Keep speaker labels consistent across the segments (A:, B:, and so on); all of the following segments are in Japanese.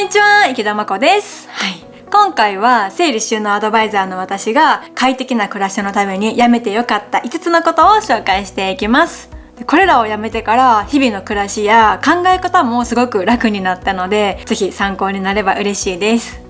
A: んにちは、池田真子です。今回は整理収納アドバイザーの私が快適な暮らしのためにやめてよかった5つのことを紹介していきます。これらをやめてから日々の暮らしや考え方もすごく楽になったので、ぜひ参考になれば嬉しいです。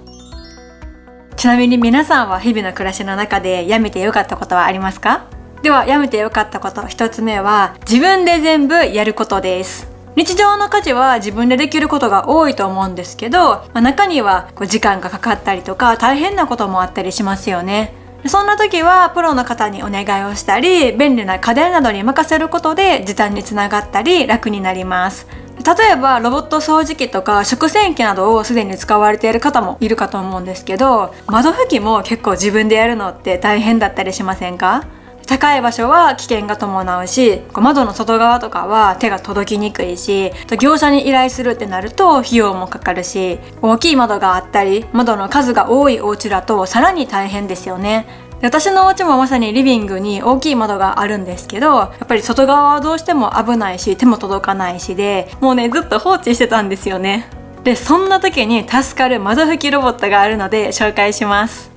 A: ちなみに皆さんは日々の暮らしの中でやめてよかったことはありますか？では、やめてよかったこと1つ目は自分で全部やることです。日常の家事は自分でできることが多いと思うんですけど、中には時間がかかったりとか大変なこともあったりしますよね。そんな時はプロの方にお願いをしたり、便利な家電などに任せることで時短につながったり楽になります。例えばロボット掃除機とか食洗機などをすでに使われている方もいるかと思うんですけど、窓拭きも結構自分でやるのって大変だったりしませんか？高い場所は危険が伴うし、窓の外側とかは手が届きにくいし、業者に依頼するってなると費用もかかるし、大きい窓があったり窓の数が多いお家だとさらに大変ですよね。私のお家もまさにリビングに大きい窓があるんですけど、やっぱり外側はどうしても危ないし手も届かないしで、もうねずっと放置してたんですよね。で、そんな時に助かる窓拭きロボットがあるので紹介します。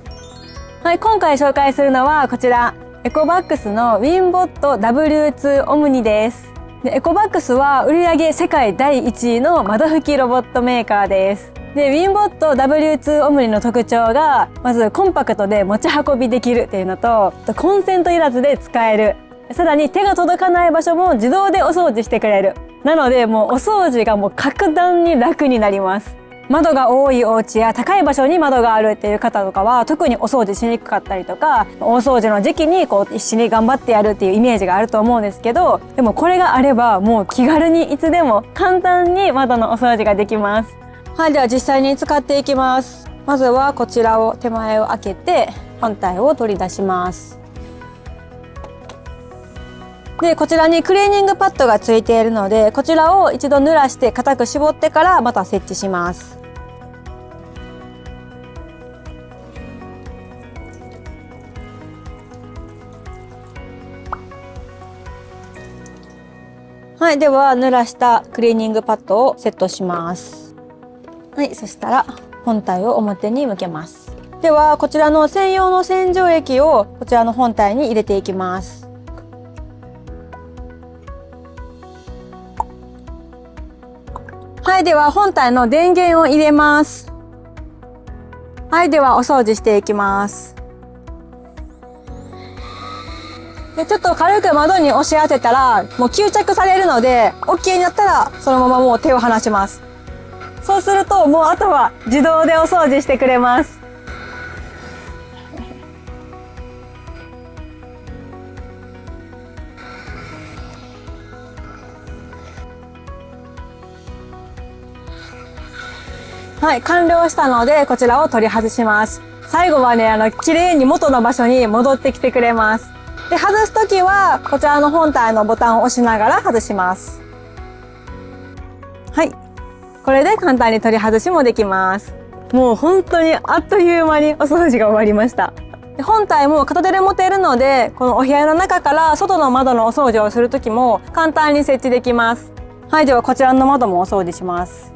A: 今回紹介するのはこちら、エコバックスのウィンボット W2 オムニです。エコバックスは売上世界第1位の窓拭きロボットメーカーです。で、ウィンボット W2 オムニの特徴が、まずコンパクトで持ち運びできるっていうのと、コンセントいらずで使える。さらに手が届かない場所も自動でお掃除してくれる。なのでもうお掃除が格段に楽になります。窓が多いお家や高い場所に窓があるっていう方とかは特にお掃除しにくかったりとか、大掃除の時期に必死に頑張ってやるっていうイメージがあると思うんですけど、でもこれがあればもう気軽にいつでも簡単に窓のお掃除ができます。では実際に使っていきます。まずはこちらを手前を開けて本体を取り出します。で、こちらにクリーニングパッドがついているので、こちらを一度濡らして固く絞ってからまた設置します。では濡らしたクリーニングパッドをセットします。そしたら本体を表に向けます。ではこちらの専用の洗浄液をこちらの本体に入れていきます。では本体の電源を入れます。ではお掃除していきます。で、ちょっと軽く窓に押し当てたらもう吸着されるので OK になったらそのままもう手を離します。そうするともうあとは自動でお掃除してくれます。完了したのでこちらを取り外します。最後はね、綺麗に元の場所に戻ってきてくれます。で、外すときはこちらの本体のボタンを押しながら外します。これで簡単に取り外しもできます。もう本当にあっという間にお掃除が終わりました。で、本体も片手で持てるので、このお部屋の中から外の窓のお掃除をするときも簡単に設置できます。ではこちらの窓もお掃除します。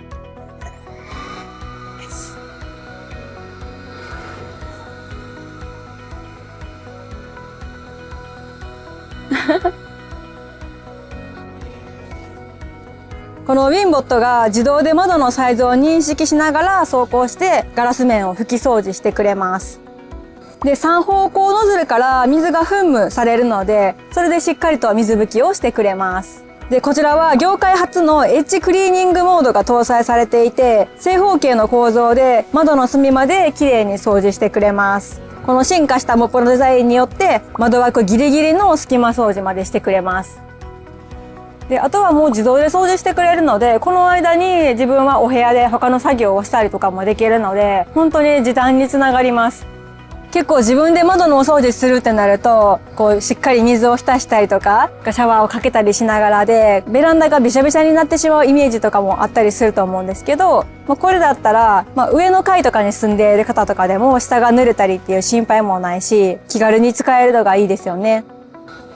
A: このウィンボットが自動で窓のサイズを認識しながら走行してガラス面を拭き掃除してくれます。で、3方向ノズルから水が噴霧されるので、それでしっかりと水拭きをしてくれます。で、こちらは業界初のエッジクリーニングモードが搭載されていて、正方形の構造で窓の隅まで綺麗に掃除してくれます。この進化したモップのデザインによって窓枠ギリギリの隙間掃除までしてくれます。で、あとはもう自動で掃除してくれるので、この間に自分はお部屋で他の作業をしたりとかもできるので、本当に時短につながります。結構自分で窓のお掃除するってなると、しっかり水を浸したりとか、シャワーをかけたりしながらで、ベランダがびしゃびしゃになってしまうイメージとかもあったりすると思うんですけど、これだったら、上の階とかに住んでいる方とかでも下が濡れたりっていう心配もないし、気軽に使えるのがいいですよね。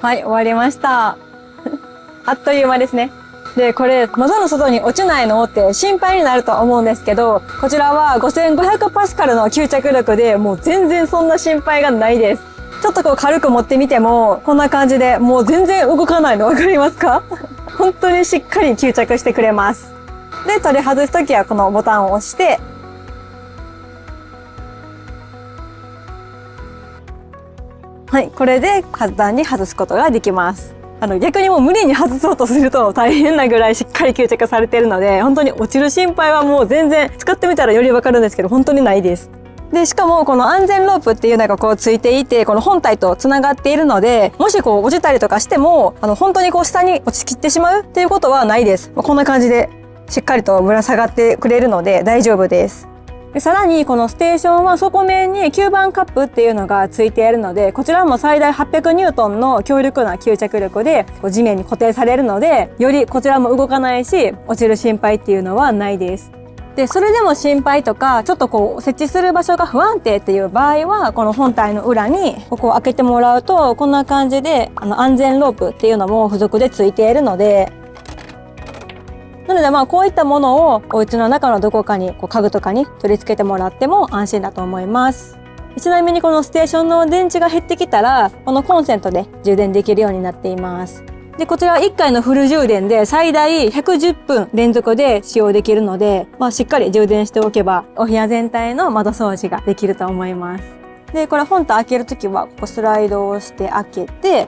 A: 終わりました。あっという間ですね。で、これ窓の外に落ちないのって心配になるとは思うんですけど、こちらは5500パスカルの吸着力でもう全然そんな心配がないです。ちょっとこう軽く持ってみてもこんな感じでもう全然動かないの分かりますか？本当にしっかり吸着してくれます。で、取り外すときはこのボタンを押して、はい、これで簡単に外すことができます。逆にもう無理に外そうとすると大変なぐらいしっかり吸着されているので、本当に落ちる心配はもう全然使ってみたらよりわかるんですけど、本当にないです。で、しかもこの安全ロープっていうのがこうついていて、この本体とつながっているので、もしこう落ちたりとかしても、本当にこう下に落ちきってしまうっていうことはないです。こんな感じでしっかりとぶら下がってくれるので大丈夫です。で、さらにこのステーションは底面に吸盤カップっていうのがついているので、こちらも最大800ニュートンの強力な吸着力で地面に固定されるので、よりこちらも動かないし、落ちる心配っていうのはないです。で、それでも心配とか、ちょっとこう設置する場所が不安定っていう場合は、この本体の裏にここを開けてもらうと、こんな感じで安全ロープっていうのも付属でついているので、なのでこういったものをお家の中のどこかに家具とかに取り付けてもらっても安心だと思います。ちなみにこのステーションの電池が減ってきたら、このコンセントで充電できるようになっています。で、こちらは1回のフル充電で最大110分連続で使用できるので、しっかり充電しておけばお部屋全体の窓掃除ができると思います。で、これ本体開けるときはここスライドをして開けて、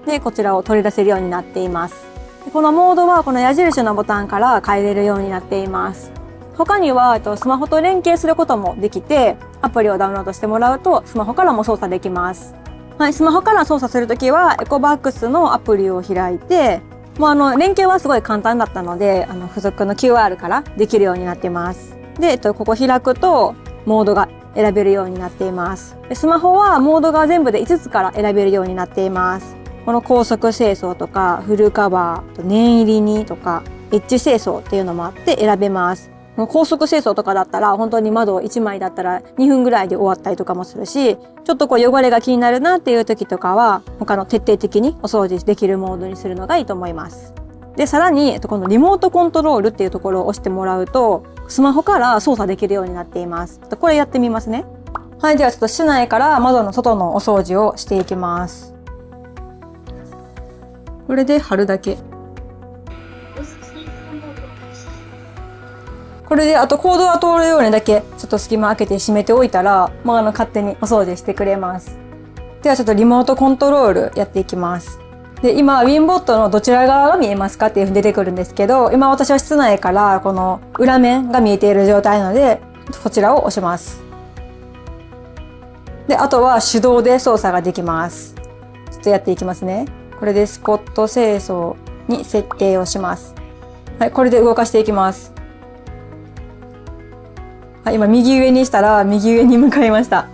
A: で、こちらを取り出せるようになっています。で、このモードはこの矢印のボタンから変えれるようになっています。他にはスマホと連携することもできて、アプリをダウンロードしてもらうとスマホからも操作できます。はい、スマホから操作するときはエコバックスのアプリを開いて、もう連携はすごい簡単だったので、付属の QR からできるようになってます。で、ここ開くとモードが選べるようになっています。で、スマホはモードが全部で5つから選べるようになっています。この高速清掃とかフルカバー、念入りにとかエッジ清掃っていうのもあって選べます。高速清掃とかだったら本当に窓1枚だったら2分ぐらいで終わったりとかもするし、ちょっと汚れが気になるなっていう時とかは他の徹底的にお掃除できるモードにするのがいいと思います。で、さらにこのリモートコントロールっていうところを押してもらうとスマホから操作できるようになっています。これやってみますね。はい、ではちょっと室内から窓の外のお掃除をしていきます。これで貼るだけ。これであとコードが通るようにだけちょっと隙間開けて閉めておいたら、勝手にお掃除してくれます。ではちょっとリモートコントロールやっていきます。で、今ウィンボットのどちら側が見えますかっていうふうに出てくるんですけど、今私は室内からこの裏面が見えている状態なので、こちらを押します。で、あとは手動で操作ができます。ちょっとやっていきますね。これでスポット清掃に設定をします。はい、これで動かしていきます。はい、今右上にしたら右上に向かいました。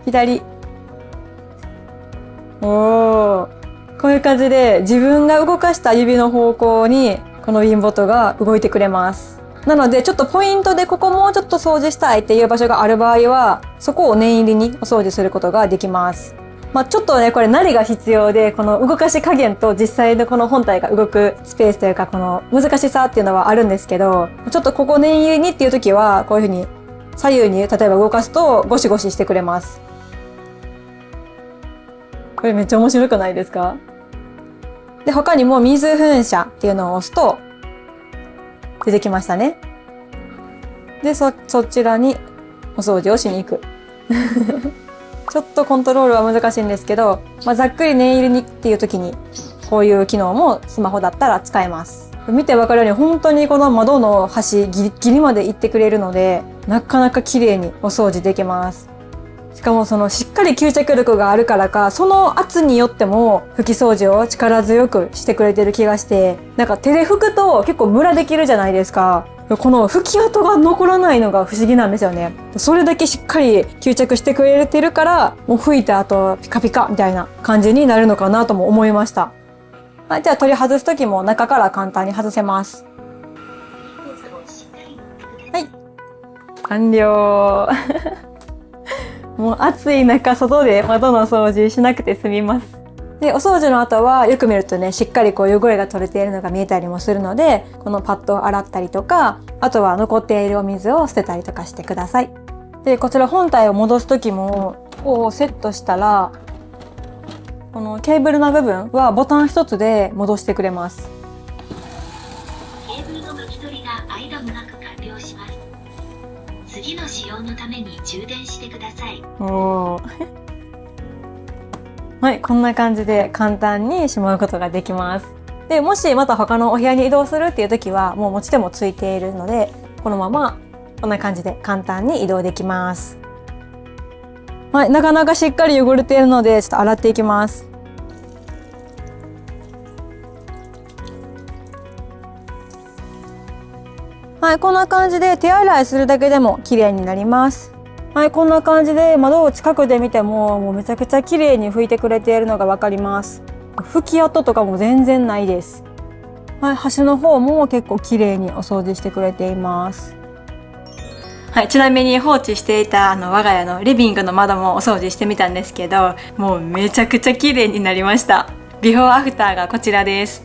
A: 左。こういう感じで自分が動かした指の方向にこのウィンボットが動いてくれます。なのでちょっとポイントでここもうちょっと掃除したいっていう場所がある場合は、そこを念入りにお掃除することができます。ちょっとね、これ慣れが必要で、この動かし加減と実際のこの本体が動くスペースというか、この難しさっていうのはあるんですけど、ちょっとここ念入りにっていう時は、こういう風に左右に例えば動かすとゴシゴシしてくれます。これめっちゃ面白くないですか？で、他にも水噴射っていうのを押すと出てきましたね。で、そちらにお掃除をしに行く。ちょっとコントロールは難しいんですけど、ざっくり念入りにっていう時にこういう機能もスマホだったら使えます。見てわかるように本当にこの窓の端ギリギリまで行ってくれるので、なかなか綺麗にお掃除できます。しかもしっかり吸着力があるからか、その圧によっても拭き掃除を力強くしてくれてる気がして、なんか手で拭くと結構ムラできるじゃないですか。この拭き跡が残らないのが不思議なんですよね。それだけしっかり吸着してくれてるから、もう拭いた後ピカピカみたいな感じになるのかなとも思いました。はい、じゃあ取り外す時も中から簡単に外せます。はい、完了。もう暑い中外で窓の掃除しなくて済みます。でお掃除の後はよく見るとね、しっかりこう汚れが取れているのが見えたりもするので、このパッドを洗ったりとか、あとは残っているお水を捨てたりとかしてください。でこちら本体を戻す時もこうセットしたら、このケーブルの部分はボタン一つで戻してくれます。
B: ケーブルの巻き取りが間もなく完了します。次の使用のために充電してください。
A: はい、こんな感じで簡単にしまうことができます。でもしまた他のお部屋に移動するっていう時はもう持ち手もついているので、このままこんな感じで簡単に移動できます。はい、なかなかしっかり汚れているのでちょっと洗っていきます。はい、こんな感じで手洗いするだけでも綺麗になります。はい、こんな感じで窓を近くで見てもめちゃくちゃ綺麗に拭いてくれているのがわかります。拭き跡とかも全然ないです。はい、端の方も結構綺麗にお掃除してくれています。はい、ちなみに放置していた我が家のリビングの窓もお掃除してみたんですけど、もうめちゃくちゃ綺麗になりました。ビフォーアフターがこちらです。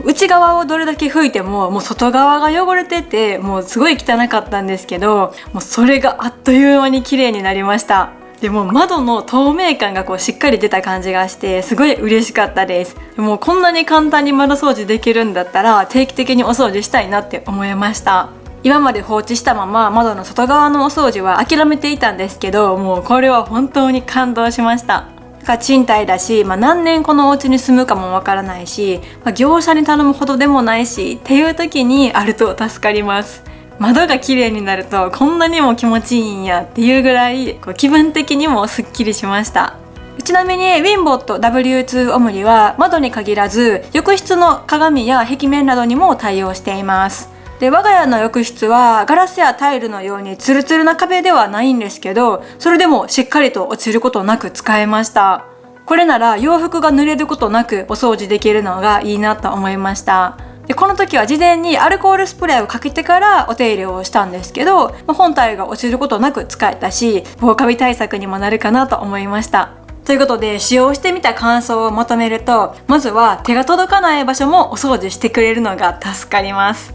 A: 内側をどれだけ拭いてももう外側が汚れてて、もうすごい汚かったんですけど、もうそれがあっという間に綺麗になりました。でも窓の透明感がこうしっかり出た感じがしてすごい嬉しかったです。もうこんなに簡単に窓掃除できるんだったら定期的にお掃除したいなって思いました。今まで放置したまま窓の外側のお掃除は諦めていたんですけど、もうこれは本当に感動しました。賃貸だし、何年このお家に住むかもわからないし、業者に頼むほどでもないしっていう時にあると助かります。窓が綺麗になるとこんなにも気持ちいいんやっていうぐらい気分的にもすっきりしました。ちなみにウィンボット W2 オムニは窓に限らず浴室の鏡や壁面などにも対応しています。で我が家の浴室はガラスやタイルのようにツルツルな壁ではないんですけど、それでもしっかりと落ちることなく使えました。これなら洋服が濡れることなくお掃除できるのがいいなと思いました。でこの時は事前にアルコールスプレーをかけてからお手入れをしたんですけど、本体が落ちることなく使えたし、防カビ対策にもなるかなと思いました。ということで使用してみた感想をまとめると、まずは手が届かない場所もお掃除してくれるのが助かります。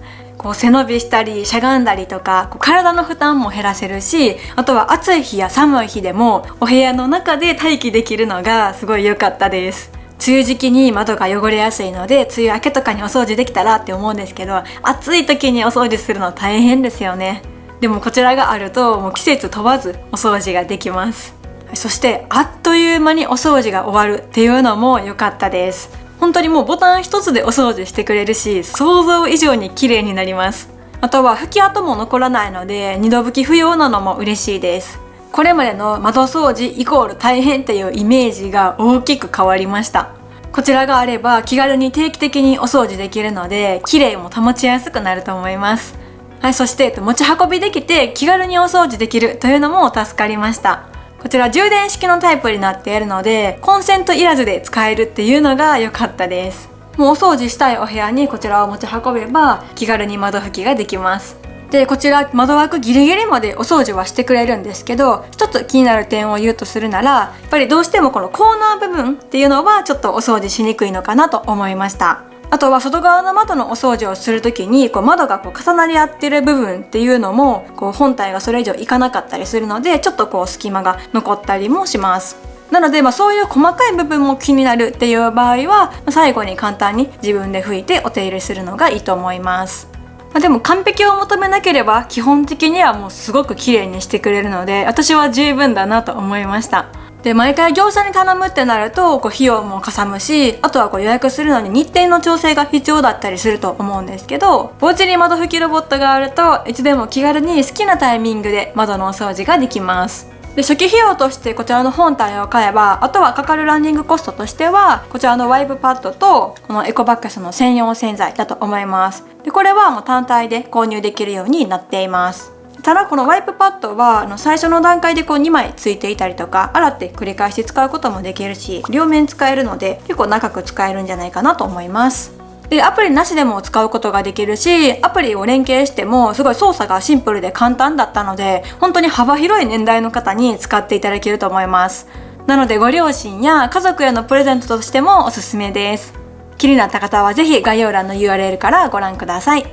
A: 背伸びしたりしゃがんだりとか体の負担も減らせるし、あとは暑い日や寒い日でもお部屋の中で待機できるのがすごい良かったです。梅雨時期に窓が汚れやすいので梅雨明けとかにお掃除できたらって思うんですけど、暑い時にお掃除するの大変ですよね。でもこちらがあるともう季節問わずお掃除ができます。そしてあっという間にお掃除が終わるっていうのも良かったです。本当にもうボタン一つでお掃除してくれるし、想像以上に綺麗になります。あとは拭き跡も残らないので二度拭き不要なのも嬉しいです。これまでの窓掃除イコール大変っていうイメージが大きく変わりました。こちらがあれば気軽に定期的にお掃除できるので綺麗も保ちやすくなると思います。はい、そして持ち運びできて気軽にお掃除できるというのも助かりました。こちら充電式のタイプになっているのでコンセントいらずで使えるっていうのが良かったです。もうお掃除したいお部屋にこちらを持ち運べば気軽に窓拭きができます。でこちら窓枠ギリギリまでお掃除はしてくれるんですけど、一つ気になる点を言うとするなら、やっぱりどうしてもこのコーナー部分っていうのはちょっとお掃除しにくいのかなと思いました。あとは外側の窓のお掃除をするときに窓が重なり合ってる部分っていうのも本体がそれ以上いかなかったりするので、ちょっと隙間が残ったりもします。なのでそういう細かい部分も気になるっていう場合は最後に簡単に自分で拭いてお手入れするのがいいと思います。でも完璧を求めなければ基本的にはもうすごく綺麗にしてくれるので、私は十分だなと思いました。で毎回業者に頼むってなると費用もかさむし、あとは予約するのに日程の調整が必要だったりすると思うんですけど、お家に窓拭きロボットがあるといつでも気軽に好きなタイミングで窓のお掃除ができます。で初期費用としてこちらの本体を買えば、あとはかかるランニングコストとしてはこちらのワイプパッドとこのエコバックスの専用洗剤だと思います。でこれはもう単体で購入できるようになっています。ただこのワイプパッドは最初の段階で2枚ついていたりとか、洗って繰り返し使うこともできるし両面使えるので結構長く使えるんじゃないかなと思います。で、アプリなしでも使うことができるし、アプリを連携してもすごい操作がシンプルで簡単だったので、本当に幅広い年代の方に使っていただけると思います。なのでご両親や家族へのプレゼントとしてもおすすめです。気になった方はぜひ概要欄の URL からご覧ください。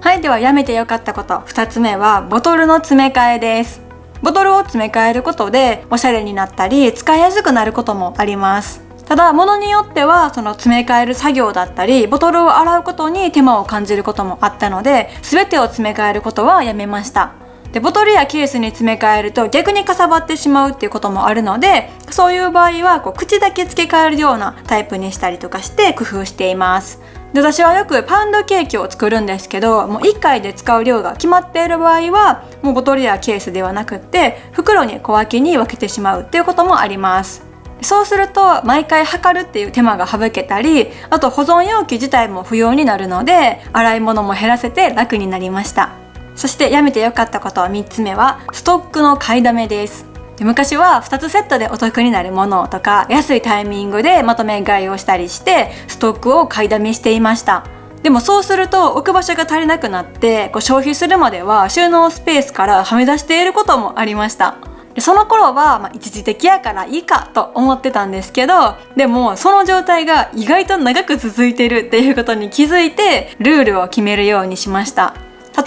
A: はい、ではやめてよかったこと2つ目はボトルの詰め替えです。ボトルを詰め替えることでおしゃれになったり使いやすくなることもあります。ただ物によってはその詰め替える作業だったりボトルを洗うことに手間を感じることもあったので、全てを詰め替えることはやめました。で、ボトルやケースに詰め替えると逆にかさばってしまうっていうこともあるので、そういう場合は口だけ付け替えるようなタイプにしたりとかして工夫しています。で、私はよくパウンドケーキを作るんですけど、もう1回で使う量が決まっている場合はもうボトルやケースではなくって袋に小分けに分けてしまうっていうこともあります。そうすると毎回測るっていう手間が省けたり、あと保存容器自体も不要になるので洗い物も減らせて楽になりました。そしてやめてよかったこと3つ目はストックの買いだめです。で、昔は2つセットでお得になるものとか安いタイミングでまとめ買いをしたりしてストックを買いだめしていました。でもそうすると置く場所が足りなくなって消費するまでは収納スペースからはみ出していることもありました。で、その頃は一時的やからいいかと思ってたんですけど、でもその状態が意外と長く続いてるっていうことに気づいてルールを決めるようにしました。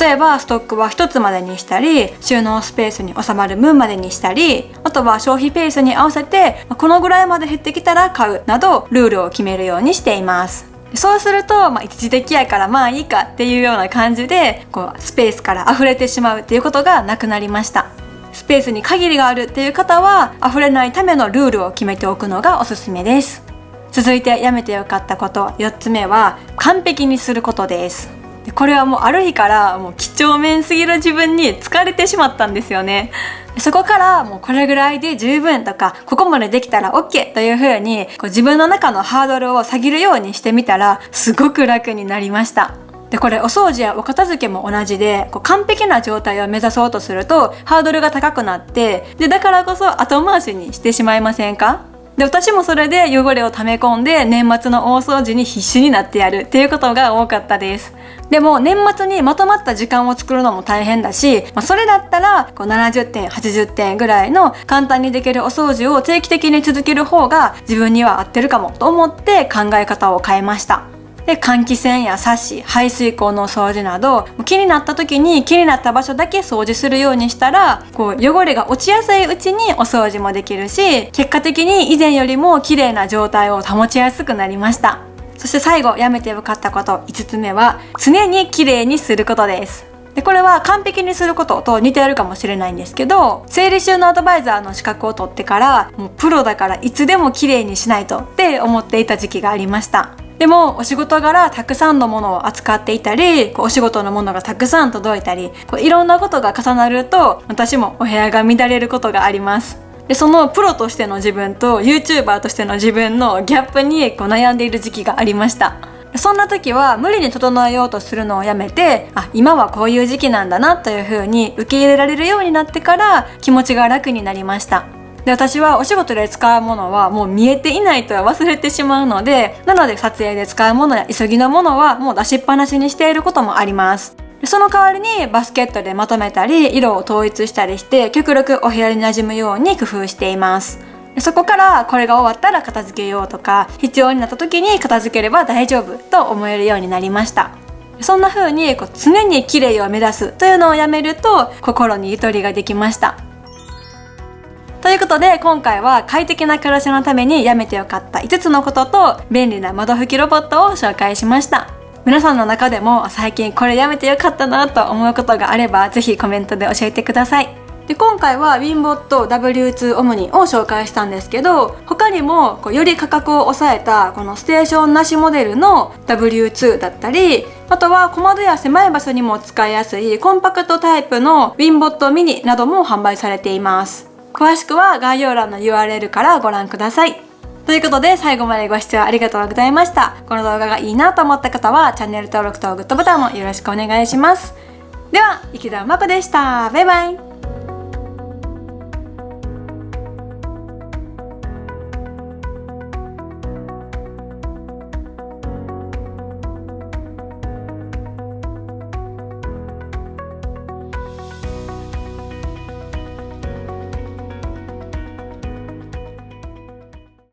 A: 例えばストックは1つまでにしたり、収納スペースに収まる分までにしたり、あとは消費ペースに合わせてこのぐらいまで減ってきたら買うなどルールを決めるようにしています。そうすると一時的やからまあいいかっていうような感じでスペースから溢れてしまうっていうことがなくなりました。スペースに限りがあるっていう方は溢れないためのルールを決めておくのがおすすめです。続いてやめてよかったこと4つ目は完璧にすることです。これはもうある日からもう几帳面すぎる自分に疲れてしまったんですよね。そこからもうこれぐらいで十分とかここまでできたら OK という風に自分の中のハードルを下げるようにしてみたらすごく楽になりました。で、これお掃除やお片付けも同じで完璧な状態を目指そうとするとハードルが高くなって、でだからこそ後回しにしてしまいませんか？で、私もそれで汚れを溜め込んで年末の大掃除に必死になってやるっていうことが多かったです。でも年末にまとまった時間を作るのも大変だし、それだったら70点80点ぐらいの簡単にできるお掃除を定期的に続ける方が自分には合ってるかもと思って考え方を変えました。で、換気扇やサッシ、排水口の掃除など気になった時に気になった場所だけ掃除するようにしたら汚れが落ちやすいうちにお掃除もできるし、結果的に以前よりも綺麗な状態を保ちやすくなりました。そして最後やめてよかったこと5つ目は常に綺麗にすることです。で、これは完璧にすることと似ているかもしれないんですけど、整理収納アドバイザーの資格を取ってからもうプロだからいつでも綺麗にしないとって思っていた時期がありました。でもお仕事柄たくさんのものを扱っていたり、お仕事のものがたくさん届いたり、いろんなことが重なると私もお部屋が乱れることがあります。で、そのプロとしての自分と YouTuber としての自分のギャップに悩んでいる時期がありました。そんな時は無理に整えようとするのをやめて、今はこういう時期なんだなという風に受け入れられるようになってから気持ちが楽になりました。で、私はお仕事で使うものはもう見えていないとは忘れてしまうので、なので撮影で使うものや急ぎのものはもう出しっぱなしにしていることもあります。その代わりにバスケットでまとめたり色を統一したりして極力お部屋に馴染むように工夫しています。そこからこれが終わったら片付けようとか、必要になった時に片付ければ大丈夫と思えるようになりました。そんな風に常に綺麗を目指すというのをやめると心にゆとりができました。ということで今回は快適な暮らしのためにやめてよかった5つのことと便利な窓拭きロボットを紹介しました。皆さんの中でも最近これやめてよかったなと思うことがあればぜひコメントで教えてください。で、今回は WinBot W2 Omni を紹介したんですけど、他にもより価格を抑えたこのステーションなしモデルの W2 だったり、あとは小窓や狭い場所にも使いやすいコンパクトタイプの WinBot Mini なども販売されています。詳しくは概要欄の URL からご覧ください。ということで最後までご視聴ありがとうございました。この動画がいいなと思った方はチャンネル登録とグッドボタンもよろしくお願いします。では、池田真子でした。バイバイ。